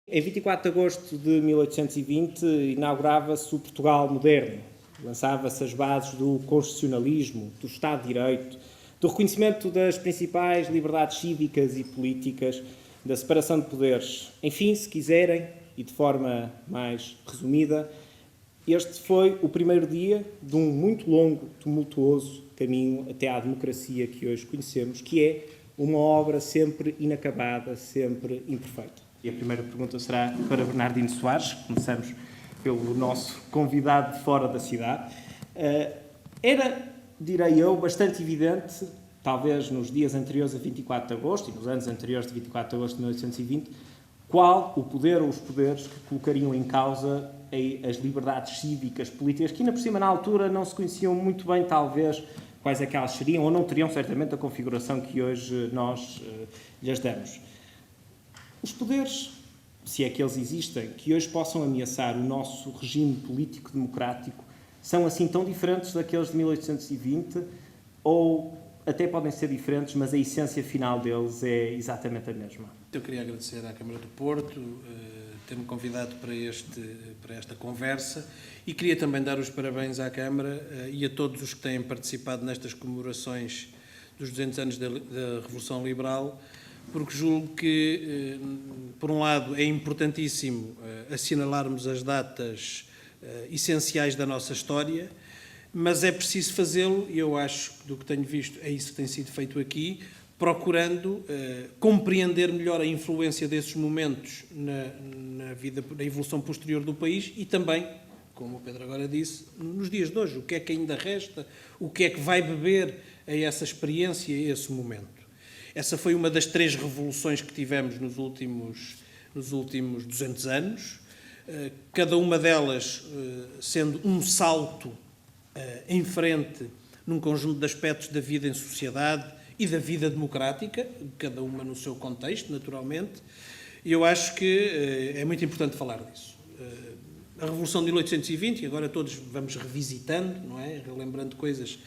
Em 24 de agosto de 1820 inaugurava-se o Portugal moderno. Lançava-se as bases do constitucionalismo, do Estado de Direito, do reconhecimento das principais liberdades cívicas e políticas, da separação de poderes. Enfim, se quiserem, e de forma mais resumida, este foi o primeiro dia de um muito longo, tumultuoso caminho até à democracia que hoje conhecemos, que é uma obra sempre inacabada, sempre imperfeita. E a primeira pergunta será para Bernardino Soares. Começamos pelo nosso convidado de fora da cidade. Era, direi eu, bastante evidente, talvez nos dias anteriores a 24 de agosto e nos anos anteriores de 24 de agosto de 1820, qual o poder ou os poderes que colocariam em causa as liberdades cívicas, políticas, que ainda por cima na altura não se conheciam muito bem, talvez, quais é que elas seriam, ou não teriam certamente a configuração que hoje nós lhes damos. Os poderes, se é que eles existem, que hoje possam ameaçar o nosso regime político-democrático, são assim tão diferentes daqueles de 1820 ou até podem ser diferentes, mas a essência final deles é exatamente a mesma? Eu queria agradecer à Câmara do Porto ter-me convidado para esta conversa e queria também dar os parabéns à Câmara e a todos os que têm participado nestas comemorações dos 200 anos da Revolução Liberal, porque julgo que, por um lado, é importantíssimo assinalarmos as datas essenciais da nossa história, mas é preciso fazê-lo, e eu acho, do que tenho visto, é isso que tem sido feito aqui, procurando compreender melhor a influência desses momentos na evolução posterior do país e também, como o Pedro agora disse, nos dias de hoje, o que é que ainda resta, o que é que vai beber a essa experiência, a esse momento. Essa foi uma das 3 revoluções que tivemos nos últimos 200 anos, cada uma delas sendo um salto em frente num conjunto de aspectos da vida em sociedade e da vida democrática, cada uma no seu contexto, naturalmente, e eu acho que é muito importante falar disso. A Revolução de 1820, e agora todos vamos revisitando, não é? Relembrando coisas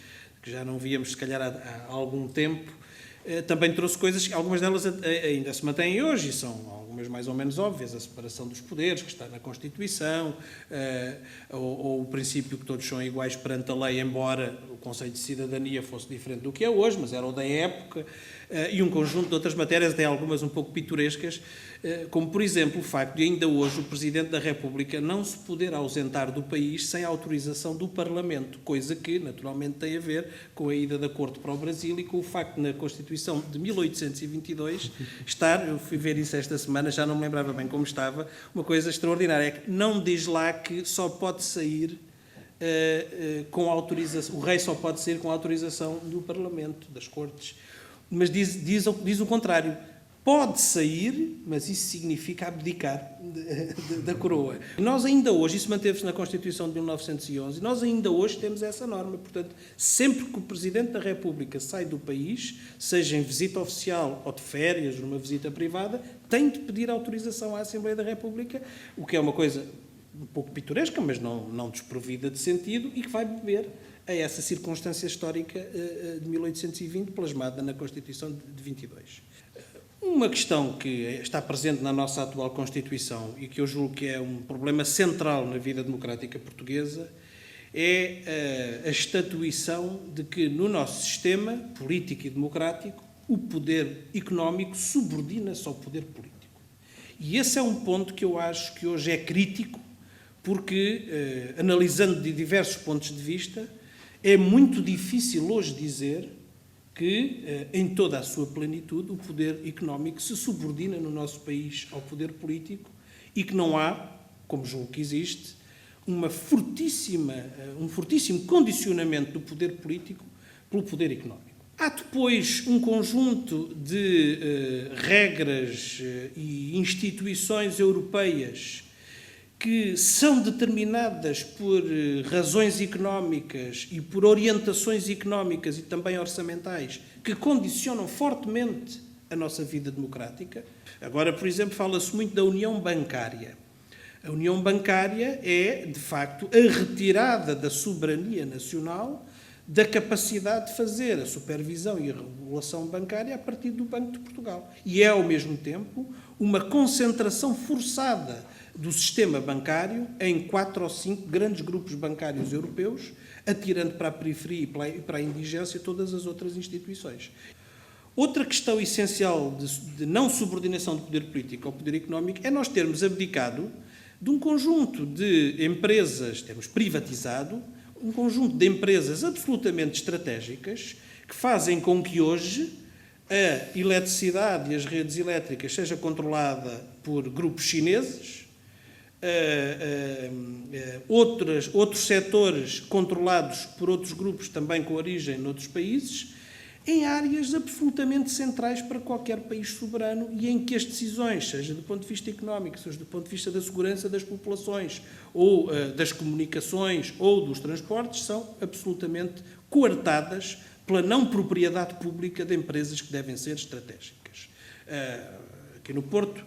que já não víamos, se calhar, há algum tempo, também trouxe coisas que algumas delas ainda se mantêm hoje e são algumas mais ou menos óbvias, a separação dos poderes, que está na Constituição, ou o princípio que todos são iguais perante a lei, embora o conceito de cidadania fosse diferente do que é hoje, mas era o da época, e um conjunto de outras matérias, até algumas um pouco pitorescas, como, por exemplo, o facto de ainda hoje o Presidente da República não se poder ausentar do país sem autorização do Parlamento, coisa que, naturalmente, tem a ver com a ida da Corte para o Brasil e com o facto de, na Constituição de 1822, estar, eu fui ver isso esta semana, já não me lembrava bem como estava, uma coisa extraordinária, é que não diz lá que só pode sair com autorização, o rei só pode sair com autorização do Parlamento, das Cortes, mas diz o contrário. Pode sair, mas isso significa abdicar da coroa. Nós ainda hoje, isso manteve-se na Constituição de 1911, nós ainda hoje temos essa norma. Portanto, sempre que o Presidente da República sai do país, seja em visita oficial ou de férias, numa visita privada, tem de pedir autorização à Assembleia da República, o que é uma coisa um pouco pitoresca, mas não desprovida de sentido e que vai beber a essa circunstância histórica de 1820, plasmada na Constituição de 22. Uma questão que está presente na nossa atual Constituição e que eu julgo que é um problema central na vida democrática portuguesa é a estatuição de que no nosso sistema político e democrático o poder económico subordina-se ao poder político. E esse é um ponto que eu acho que hoje é crítico porque, analisando de diversos pontos de vista, é muito difícil hoje dizer que, em toda a sua plenitude, o poder económico se subordina no nosso país ao poder político e que não há, como julgo que existe, um fortíssimo condicionamento do poder político pelo poder económico. Há depois um conjunto de regras e instituições europeias que são determinadas por razões económicas e por orientações económicas e também orçamentais que condicionam fortemente a nossa vida democrática. Agora, por exemplo, fala-se muito da União Bancária. A União Bancária é, de facto, a retirada da soberania nacional da capacidade de fazer a supervisão e a regulação bancária a partir do Banco de Portugal. E é, ao mesmo tempo, uma concentração forçada do sistema bancário em 4 ou 5 grandes grupos bancários europeus, atirando para a periferia e para a indigência todas as outras instituições. Outra questão essencial de não subordinação do poder político ao poder económico é nós termos abdicado de um conjunto de empresas, termos privatizado um conjunto de empresas absolutamente estratégicas que fazem com que hoje a eletricidade e as redes elétricas seja controlada por grupos chineses, outros setores controlados por outros grupos também com origem noutros países, em áreas absolutamente centrais para qualquer país soberano e em que as decisões, seja do ponto de vista económico, seja do ponto de vista da segurança das populações, ou das comunicações, ou dos transportes, são absolutamente coartadas pela não propriedade pública de empresas que devem ser estratégicas. Aqui no Porto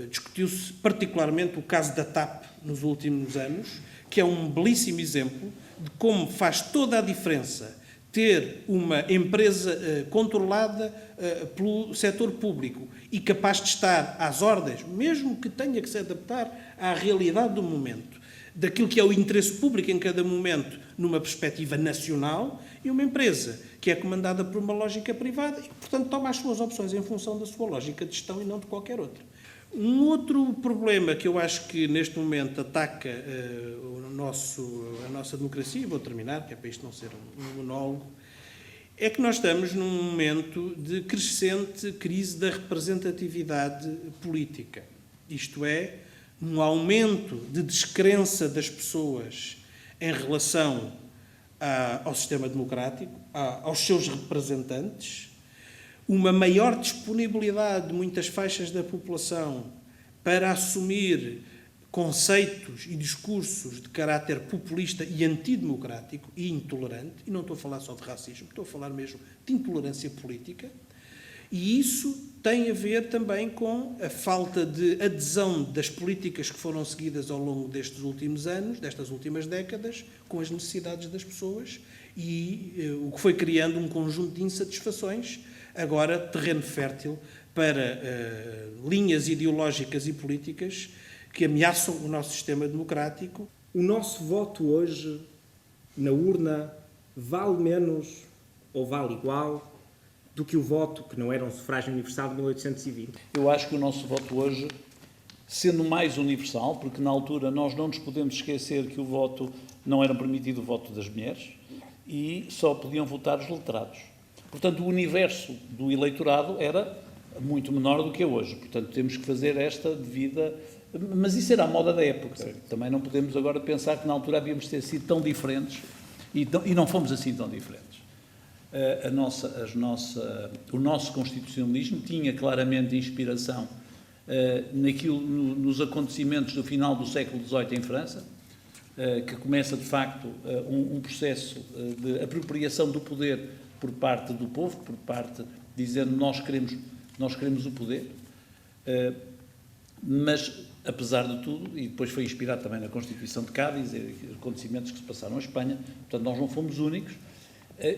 discutiu-se particularmente o caso da TAP nos últimos anos, que é um belíssimo exemplo de como faz toda a diferença ter uma empresa controlada pelo setor público e capaz de estar às ordens, mesmo que tenha que se adaptar à realidade do momento, daquilo que é o interesse público em cada momento, numa perspectiva nacional, e uma empresa que é comandada por uma lógica privada e, portanto, toma as suas opções em função da sua lógica de gestão e não de qualquer outra. Um outro problema que eu acho que neste momento ataca a nossa democracia, e vou terminar, que é para isto não ser um monólogo, é que nós estamos num momento de crescente crise da representatividade política. Isto é, um aumento de descrença das pessoas em relação ao sistema democrático, aos seus representantes, uma maior disponibilidade de muitas faixas da população para assumir conceitos e discursos de caráter populista e antidemocrático e intolerante, e não estou a falar só de racismo, estou a falar mesmo de intolerância política, e isso tem a ver também com a falta de adesão das políticas que foram seguidas ao longo destes últimos anos, destas últimas décadas, com as necessidades das pessoas, e o que foi criando um conjunto de insatisfações, agora terreno fértil para linhas ideológicas e políticas que ameaçam o nosso sistema democrático. O nosso voto hoje, na urna, vale menos ou vale igual do que o voto, que não era um sufrágio universal, de 1820? Eu acho que o nosso voto hoje, sendo mais universal, porque na altura nós não nos podemos esquecer que o voto não era permitido o voto das mulheres e só podiam votar os letrados. Portanto, o universo do eleitorado era muito menor do que é hoje. Portanto, temos que fazer esta devida... Mas isso era a moda da época. Sim. Também não podemos agora pensar que na altura havíamos de ter sido tão diferentes e não fomos assim tão diferentes. O nosso constitucionalismo tinha claramente inspiração nos acontecimentos do final do século XVIII em França, que começa, de facto, um processo de apropriação do poder por parte do povo, por parte, dizendo nós queremos o poder, mas, apesar de tudo, e depois foi inspirado também na Constituição de Cádiz, e acontecimentos que se passaram em Espanha, portanto nós não fomos únicos,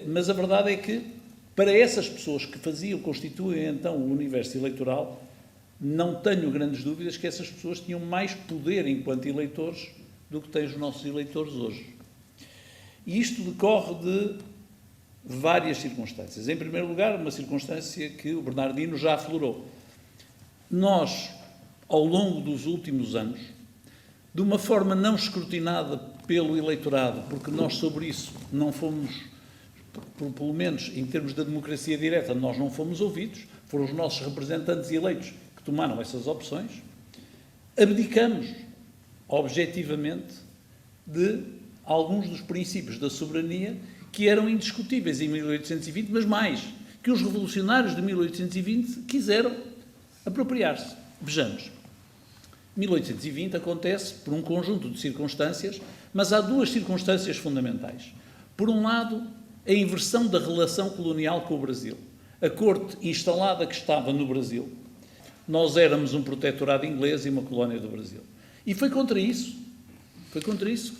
mas a verdade é que, para essas pessoas que constituem então o universo eleitoral, não tenho grandes dúvidas que essas pessoas tinham mais poder enquanto eleitores do que têm os nossos eleitores hoje. E isto decorre de várias circunstâncias. Em primeiro lugar, uma circunstância que o Bernardino já aflorou. Nós, ao longo dos últimos anos, de uma forma não escrutinada pelo eleitorado, porque nós sobre isso não fomos, pelo menos em termos da democracia direta, nós não fomos ouvidos, foram os nossos representantes eleitos que tomaram essas opções, abdicamos, objetivamente, de alguns dos princípios da soberania que eram indiscutíveis em 1820, mas mais, que os revolucionários de 1820 quiseram apropriar-se. Vejamos, 1820 acontece por um conjunto de circunstâncias, mas há duas circunstâncias fundamentais. Por um lado, a inversão da relação colonial com o Brasil. A corte instalada que estava no Brasil, nós éramos um protetorado inglês e uma colónia do Brasil. E foi contra isso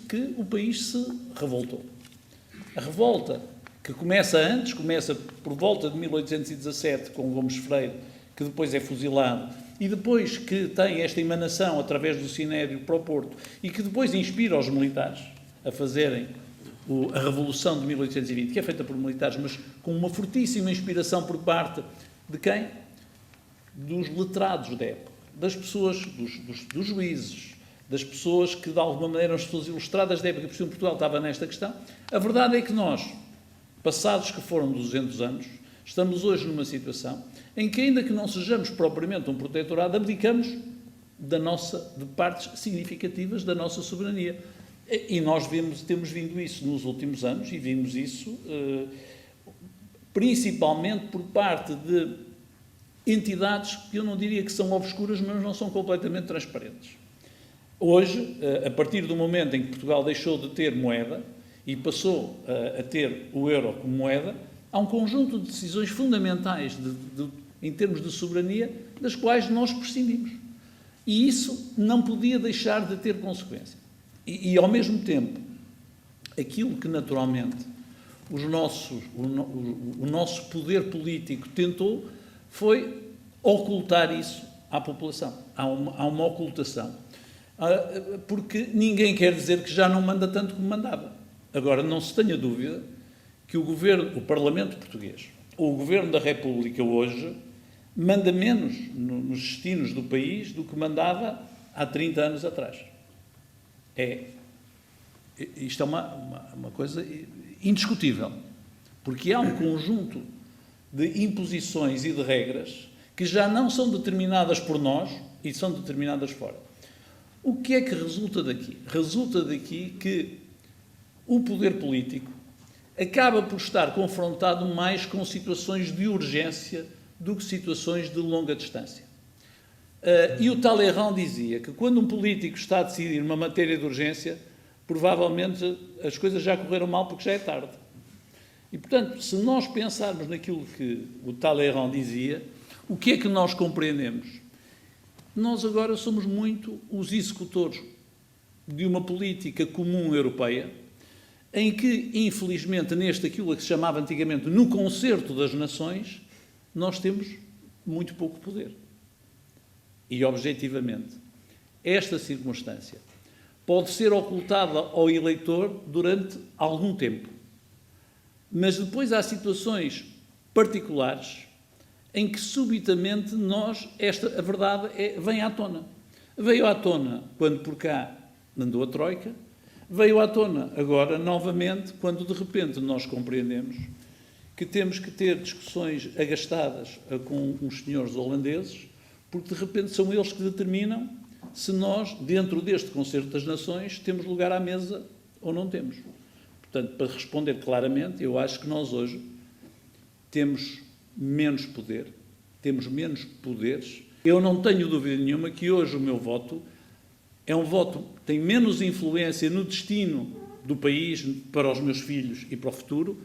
que o país se revoltou. A revolta, que começa antes, começa por volta de 1817, com Gomes Freire, que depois é fuzilado, e depois que tem esta emanação através do Sinédrio para o Porto, e que depois inspira os militares a fazerem a Revolução de 1820, que é feita por militares, mas com uma fortíssima inspiração por parte de quem? Dos letrados da época, das pessoas, dos juízes, das pessoas que de alguma maneira eram as pessoas ilustradas da época, por exemplo, Portugal estava nesta questão. A verdade é que nós, passados que foram 200 anos, estamos hoje numa situação em que, ainda que não sejamos propriamente um protetorado, abdicamos de partes significativas da nossa soberania. E nós temos vindo isso nos últimos anos, e vimos isso principalmente por parte de entidades que eu não diria que são obscuras, mas não são completamente transparentes. Hoje, a partir do momento em que Portugal deixou de ter moeda e passou a ter o euro como moeda, há um conjunto de decisões fundamentais em termos de soberania, das quais nós prescindimos. E isso não podia deixar de ter consequência. E ao mesmo tempo, aquilo que naturalmente o nosso poder político tentou foi ocultar isso à população. Há uma ocultação. Porque ninguém quer dizer que já não manda tanto como mandava. Agora, não se tenha dúvida que o Parlamento português, ou o Governo da República hoje, manda menos nos destinos do país do que mandava há 30 anos atrás. Isto é uma coisa indiscutível, porque há um conjunto de imposições e de regras que já não são determinadas por nós e são determinadas fora. O que é que resulta daqui? Resulta daqui que o poder político acaba por estar confrontado mais com situações de urgência do que situações de longa distância. E o Talleyrand dizia que quando um político está a decidir uma matéria de urgência, provavelmente as coisas já correram mal porque já é tarde. E, portanto, se nós pensarmos naquilo que o Talleyrand dizia, o que é que nós compreendemos? Nós agora somos muito os executores de uma política comum europeia, em que, infelizmente, aquilo a que se chamava antigamente no concerto das nações, nós temos muito pouco poder. E, objetivamente, esta circunstância pode ser ocultada ao eleitor durante algum tempo. Mas depois há situações particulares em que, subitamente, a verdade vem à tona. Veio à tona quando por cá andou a Troika, veio à tona agora, novamente, quando de repente nós compreendemos que temos que ter discussões agastadas com uns senhores holandeses, porque de repente são eles que determinam se nós, dentro deste concerto das nações, temos lugar à mesa ou não temos. Portanto, para responder claramente, eu acho que nós hoje temos menos poder, temos menos poderes. Eu não tenho dúvida nenhuma que hoje o meu voto é um voto que tem menos influência no destino do país, para os meus filhos e para o futuro,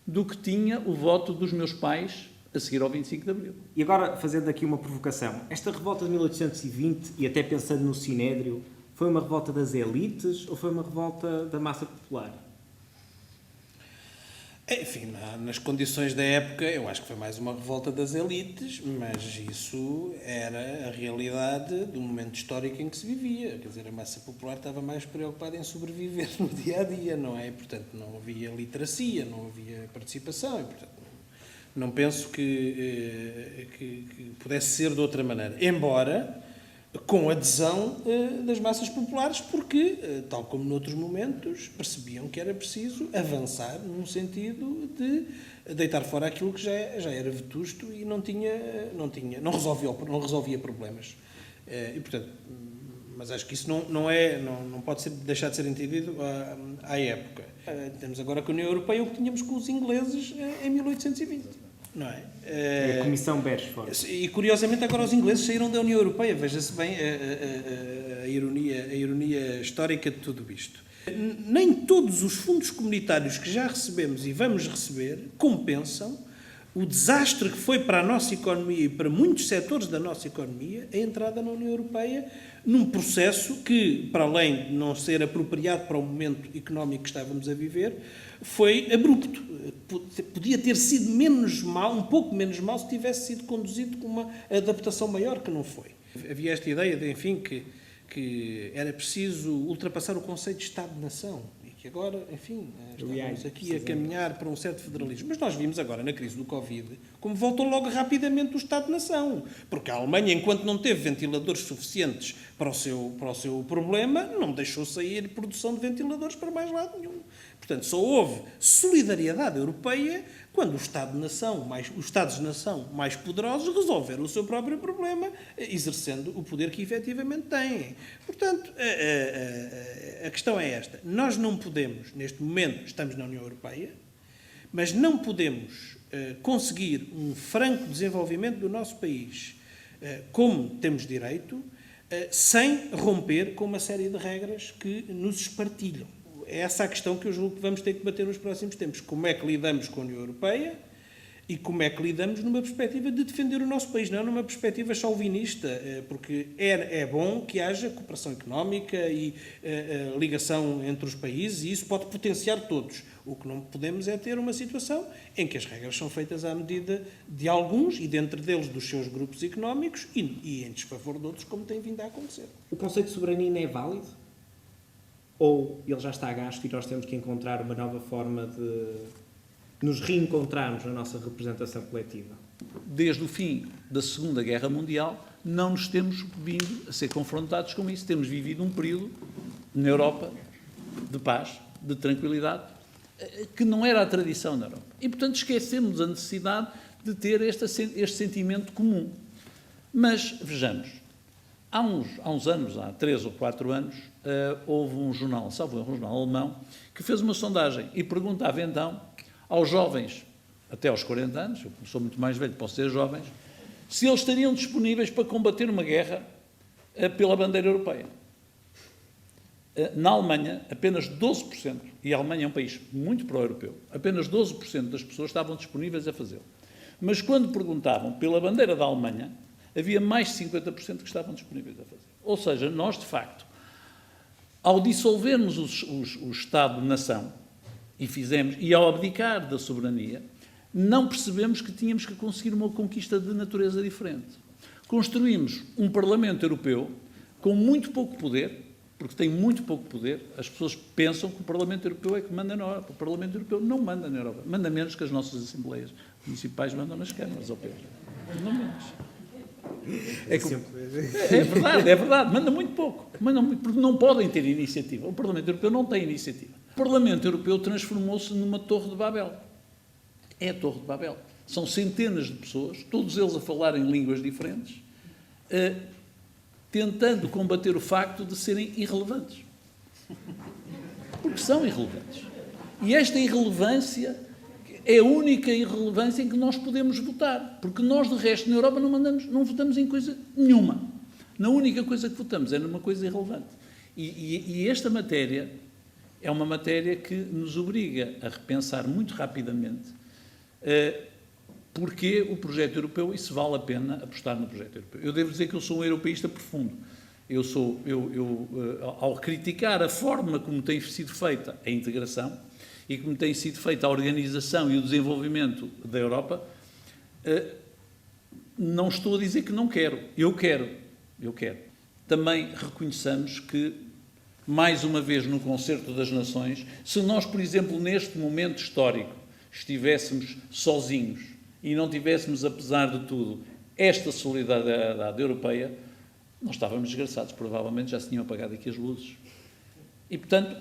do que tinha o voto dos meus pais a seguir ao 25 de Abril. E agora, fazendo aqui uma provocação, esta revolta de 1820, e até pensando no Sinédrio, foi uma revolta das elites ou foi uma revolta da massa popular? Enfim, nas condições da época, eu acho que foi mais uma revolta das elites, mas isso era a realidade do momento histórico em que se vivia. Quer dizer, a massa popular estava mais preocupada em sobreviver no dia-a-dia, não é? Portanto, não havia literacia, não havia participação, e, portanto, não penso que pudesse ser de outra maneira. Embora com adesão das massas populares, porque, tal como noutros momentos, percebiam que era preciso avançar num sentido de deitar fora aquilo que já era vetusto e não resolvia problemas. E, portanto, mas acho que isso não pode deixar de ser entendido à época. Temos agora com a União Europeia o que tínhamos com os ingleses em 1820. Não é? É a Comissão Beresford. E, curiosamente, agora os ingleses saíram da União Europeia. Veja-se bem a ironia histórica de tudo isto. Nem todos os fundos comunitários que já recebemos e vamos receber compensam o desastre que foi para a nossa economia e para muitos setores da nossa economia a entrada na União Europeia num processo que, para além de não ser apropriado para o momento económico que estávamos a viver, foi abrupto. Podia ter sido menos mal, um pouco menos mal, se tivesse sido conduzido com uma adaptação maior, que não foi. Havia esta ideia de, enfim, que era preciso ultrapassar o conceito de Estado-nação. Que agora, enfim, estamos aqui a caminhar para um certo federalismo. Mas nós vimos agora, na crise do Covid, como voltou logo rapidamente o Estado-nação. Porque a Alemanha, enquanto não teve ventiladores suficientes para o seu problema, não deixou sair produção de ventiladores para mais lado nenhum. Portanto, só houve solidariedade europeia quando os Estados-nação mais poderosos resolveram o seu próprio problema, exercendo o poder que efetivamente têm. Portanto, a questão é esta. Nós não podemos, neste momento, estamos na União Europeia, mas não podemos conseguir um franco desenvolvimento do nosso país, como temos direito, sem romper com uma série de regras que nos espartilham. É essa a questão que eu julgo que vamos ter que debater nos próximos tempos. Como é que lidamos com a União Europeia e como é que lidamos numa perspectiva de defender o nosso país, não numa perspectiva chauvinista, porque é bom que haja cooperação económica e ligação entre os países e isso pode potenciar todos. O que não podemos é ter uma situação em que as regras são feitas à medida de alguns e dentro deles dos seus grupos económicos e em desfavor de outros, como tem vindo a acontecer. O conceito de soberania não é válido? Ou ele já está a gasto e nós temos que encontrar uma nova forma de nos reencontrarmos na nossa representação coletiva? Desde o fim da Segunda Guerra Mundial, não nos temos vindo a ser confrontados com isso. Temos vivido um período na Europa de paz, de tranquilidade, que não era a tradição na Europa. E, portanto, esquecemos a necessidade de ter este sentimento comum. Mas, vejamos, há uns anos, há 3 ou 4 anos, houve um jornal, salvo um jornal alemão, que fez uma sondagem e perguntava então aos jovens, até aos 40 anos, eu sou muito mais velho, posso ser jovens, se eles estariam disponíveis para combater uma guerra pela bandeira europeia. Na Alemanha, apenas 12%, e a Alemanha é um país muito pró-europeu, apenas 12% das pessoas estavam disponíveis a fazê-lo. Mas quando perguntavam pela bandeira da Alemanha, havia mais de 50% que estavam disponíveis a fazer. Ou seja, nós, de facto, ao dissolvermos o Estado-nação, e ao abdicar da soberania, não percebemos que tínhamos que conseguir uma conquista de natureza diferente. Construímos um Parlamento Europeu com muito pouco poder, porque tem muito pouco poder. As pessoas pensam que o Parlamento Europeu é que manda na Europa. O Parlamento Europeu não manda na Europa. Manda menos que as nossas Assembleias Municipais mandam nas câmaras, ao Pedro. Não menos. É verdade, manda muito pouco, porque não podem ter iniciativa. O Parlamento Europeu não tem iniciativa. O Parlamento Europeu transformou-se numa Torre de Babel. É a Torre de Babel. São centenas de pessoas, todos eles a falarem línguas diferentes, tentando combater o facto de serem irrelevantes. Porque são irrelevantes. E esta irrelevância é a única irrelevância em que nós podemos votar. Porque nós, de resto, na Europa não votamos em coisa nenhuma. Na única coisa que votamos é numa coisa irrelevante. E esta matéria é uma matéria que nos obriga a repensar muito rapidamente porque o projeto europeu, e se vale a pena apostar no projeto europeu. Eu devo dizer que eu sou um europeísta profundo. Ao criticar a forma como tem sido feita a integração e como tem sido feita a organização e o desenvolvimento da Europa, não estou a dizer que não quero. Eu quero. Também reconheçamos que, mais uma vez, no concerto das nações, se nós, por exemplo, neste momento histórico, estivéssemos sozinhos e não tivéssemos, apesar de tudo, esta solidariedade europeia, nós estávamos desgraçados, provavelmente já se tinham apagado aqui as luzes. E, portanto,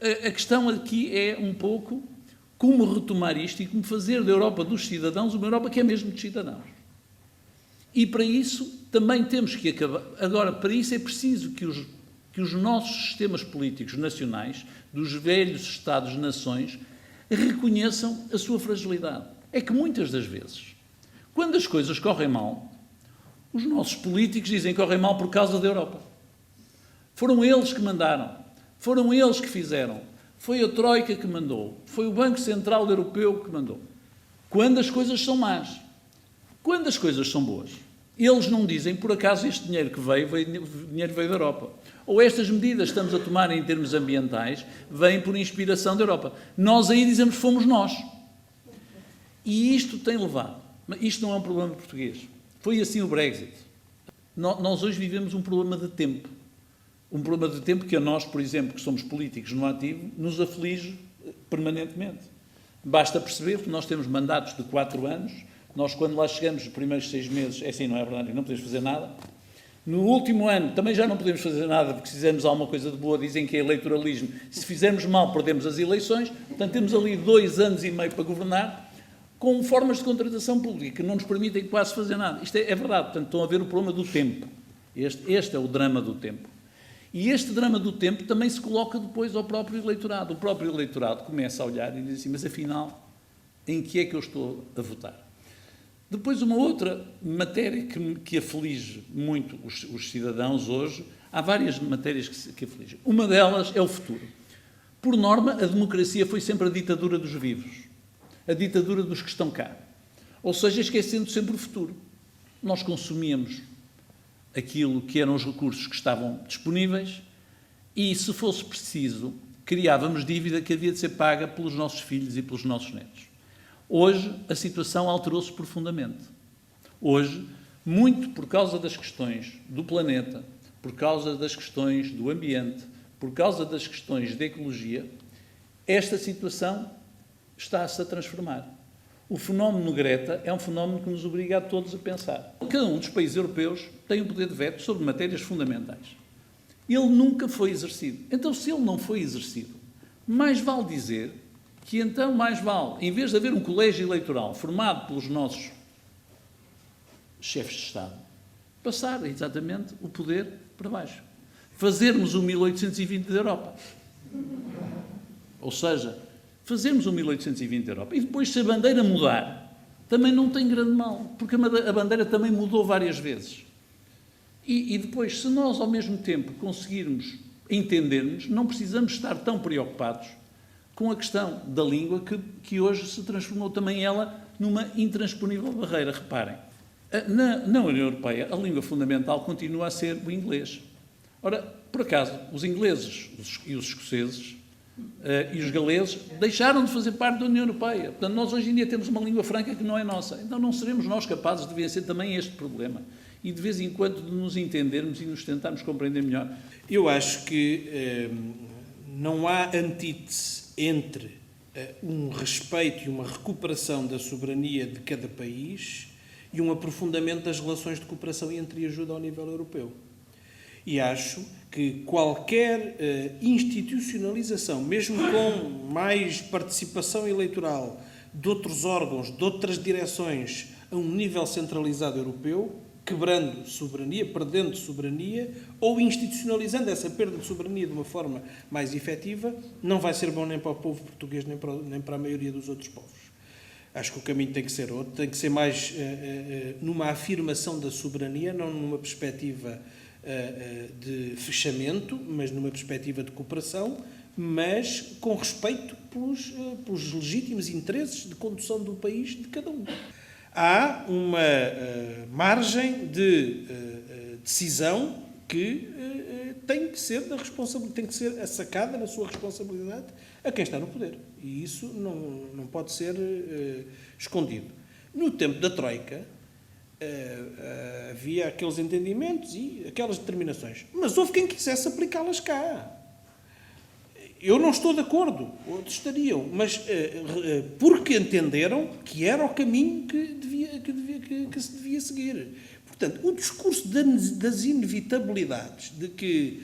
a questão aqui é um pouco como retomar isto e como fazer da Europa dos cidadãos uma Europa que é mesmo dos cidadãos. E para isso também temos que acabar. Agora, para isso é preciso que os nossos sistemas políticos nacionais, dos velhos Estados-nações, reconheçam a sua fragilidade. É que muitas das vezes, quando as coisas correm mal, os nossos políticos dizem que correm mal por causa da Europa. Foram eles que mandaram, foram eles que fizeram, foi a Troika que mandou, foi o Banco Central Europeu que mandou. quando as coisas são más. Quando as coisas são boas, eles não dizem, por acaso, este dinheiro que dinheiro veio da Europa. Ou estas medidas que estamos a tomar em termos ambientais vêm por inspiração da Europa. Nós aí dizemos fomos nós. E isto tem levado. Isto não é um problema português. Foi assim o Brexit. Nós hoje vivemos um problema de tempo. Um problema de tempo que a nós, por exemplo, que somos políticos no ativo, nos aflige permanentemente. Basta perceber que nós temos mandatos de 4 anos. Nós, quando lá chegamos, os primeiros 6 meses, é assim, não é verdade? Não podemos fazer nada. No último ano, também já não podemos fazer nada, porque se fizermos alguma coisa de boa, dizem que é eleitoralismo. Se fizermos mal, perdemos as eleições. Portanto, temos ali 2 anos e meio para governar, com formas de contratação pública que não nos permitem quase fazer nada. Isto é verdade. Portanto, estão a ver o problema do tempo. Este é o drama do tempo. E este drama do tempo também se coloca depois ao próprio eleitorado. O próprio eleitorado começa a olhar e diz assim, mas afinal, em que é que eu estou a votar? Depois, uma outra matéria que aflige muito os cidadãos hoje, há várias matérias que afligem. Uma delas é o futuro. Por norma, a democracia foi sempre a ditadura dos vivos, a ditadura dos que estão cá. Ou seja, esquecendo sempre o futuro. Nós consumíamos aquilo que eram os recursos que estavam disponíveis e, se fosse preciso, criávamos dívida que havia de ser paga pelos nossos filhos e pelos nossos netos. Hoje, a situação alterou-se profundamente. Hoje, muito por causa das questões do planeta, por causa das questões do ambiente, por causa das questões da ecologia, esta situação está-se a transformar. O fenómeno Greta é um fenómeno que nos obriga a todos a pensar. Cada um dos países europeus tem um poder de veto sobre matérias fundamentais. Ele nunca foi exercido. Então, se ele não foi exercido, mais vale dizer que então mais vale, em vez de haver um colégio eleitoral formado pelos nossos chefes de Estado, passar exatamente o poder para baixo. Fazermos o 1820 da Europa. Ou seja, fazermos o 1820 da Europa. E depois, se a bandeira mudar, também não tem grande mal, porque a bandeira também mudou várias vezes. E depois, se nós, ao mesmo tempo, conseguirmos entendermos, não precisamos estar tão preocupados com a questão da língua, que hoje se transformou também ela numa intransponível barreira. Reparem, na União Europeia a língua fundamental continua a ser o inglês. Ora, por acaso, os ingleses e os escoceses e os galeses deixaram de fazer parte da União Europeia. Portanto, nós hoje em dia temos uma língua franca que não é nossa. Então não seremos nós capazes de vencer também este problema. E de vez em quando de nos entendermos e nos tentarmos compreender melhor. Eu acho que não há antítese entre um respeito e uma recuperação da soberania de cada país e um aprofundamento das relações de cooperação e entreajuda ao nível europeu. E acho que qualquer institucionalização, mesmo com mais participação eleitoral de outros órgãos, de outras direções, a um nível centralizado europeu, quebrando soberania, perdendo soberania, ou institucionalizando essa perda de soberania de uma forma mais efetiva, não vai ser bom nem para o povo português, nem para a maioria dos outros povos. Acho que o caminho tem que ser outro, tem que ser mais numa afirmação da soberania, não numa perspectiva de fechamento, mas numa perspectiva de cooperação, mas com respeito pelos legítimos interesses de condução do país de cada um. Há uma margem de decisão que tem que ser tem que ser sacada na sua responsabilidade a quem está no poder. E isso não pode ser escondido. No tempo da Troika, havia aqueles entendimentos e aquelas determinações. Mas houve quem quisesse aplicá-las cá. Eu não estou de acordo, outros estariam, mas porque entenderam que era o caminho que se devia seguir. Portanto, o discurso das inevitabilidades, de que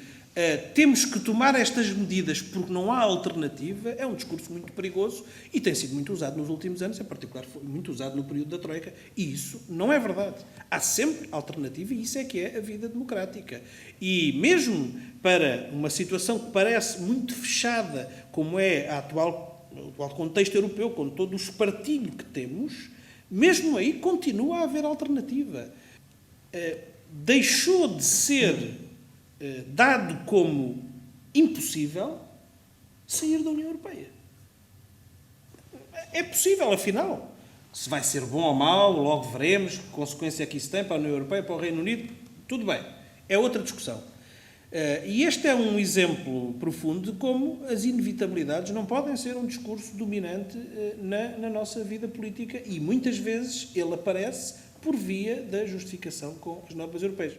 temos que tomar estas medidas porque não há alternativa, é um discurso muito perigoso e tem sido muito usado nos últimos anos, em particular foi muito usado no período da Troika, e isso não é verdade. Há sempre alternativa e isso é que é a vida democrática. E mesmo para uma situação que parece muito fechada, como é o atual contexto europeu, com todo o espartilho que temos, mesmo aí continua a haver alternativa. Deixou de ser dado como impossível sair da União Europeia. É possível, afinal. Se vai ser bom ou mau, logo veremos, que consequência é que isso tem para a União Europeia, para o Reino Unido, tudo bem. É outra discussão. E este é um exemplo profundo de como as inevitabilidades não podem ser um discurso dominante na nossa vida política e muitas vezes ele aparece por via da justificação com as normas europeias.